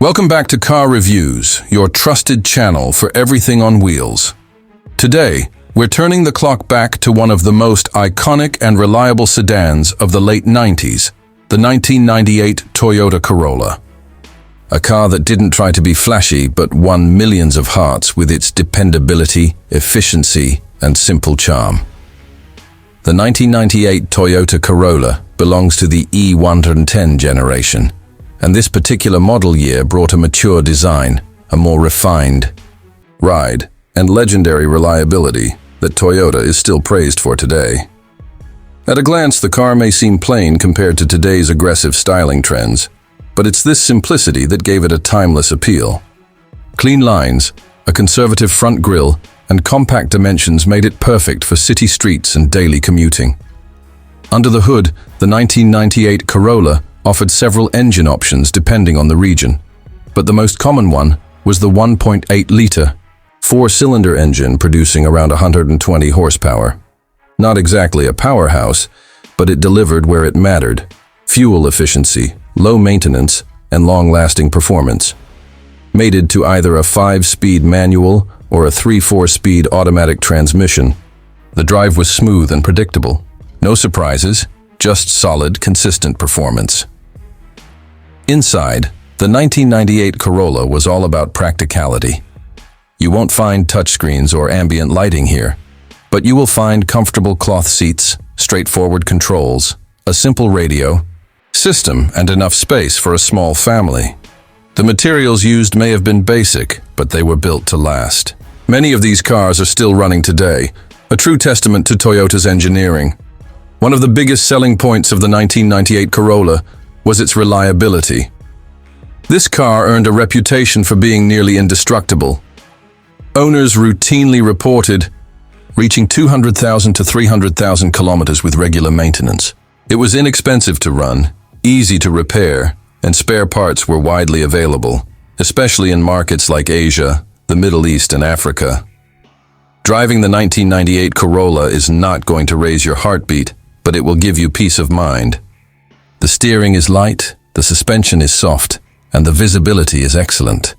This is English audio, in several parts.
Welcome back to Car Reviews, your trusted channel for everything on wheels. Today, we're turning the clock back to one of the most iconic and reliable sedans of the late 90s, the 1998 Toyota Corolla. A car that didn't try to be flashy but won millions of hearts with its dependability, efficiency, and simple charm. The 1998 Toyota Corolla belongs to the E110 generation, and this particular model year brought a mature design, a more refined ride, and legendary reliability that Toyota is still praised for today. At a glance, the car may seem plain compared to today's aggressive styling trends, but it's this simplicity that gave it a timeless appeal. Clean lines, a conservative front grille, and compact dimensions made it perfect for city streets and daily commuting. Under the hood, the 1998 Corolla offered several engine options depending on the region, but the most common one was the 1.8-liter, four-cylinder engine producing around 120 horsepower. Not exactly a powerhouse, but it delivered where it mattered: fuel efficiency, low maintenance, and long-lasting performance. Mated to either a 5-speed manual or a 3/4-speed automatic transmission, the drive was smooth and predictable. No surprises, just solid, consistent performance. Inside, the 1998 Corolla was all about practicality. You won't find touchscreens or ambient lighting here, but you will find comfortable cloth seats, straightforward controls, a simple radio system, and enough space for a small family. The materials used may have been basic, but they were built to last. Many of these cars are still running today, a true testament to Toyota's engineering. One of the biggest selling points of the 1998 Corolla was its reliability. This car earned a reputation for being nearly indestructible. Owners routinely reported reaching 200,000 to 300,000 kilometers with regular maintenance. It was inexpensive to run, easy to repair, and spare parts were widely available, especially in markets like Asia, the Middle East, and Africa. Driving the 1998 Corolla is not going to raise your heartbeat, but it will give you peace of mind. The steering is light, the suspension is soft, and the visibility is excellent.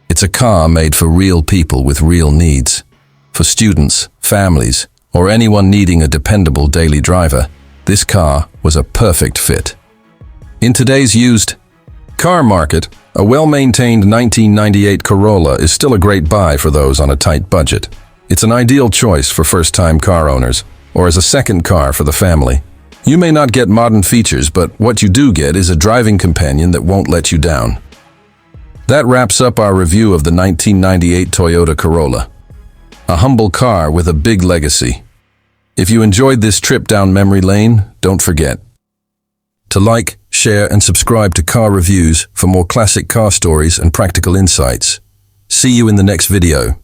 It's a car made for real people with real needs. For students, families, or anyone needing a dependable daily driver, this car was a perfect fit. In today's used car market, a well-maintained 1998 Corolla is still a great buy for those on a tight budget. It's an ideal choice for first-time car owners, or as a second car for the family. You may not get modern features, but what you do get is a driving companion that won't let you down. That wraps up our review of the 1998 Toyota Corolla. A humble car with a big legacy. If you enjoyed this trip down memory lane, don't forget to like, share, and subscribe to Car Reviews for more classic car stories and practical insights. See you in the next video.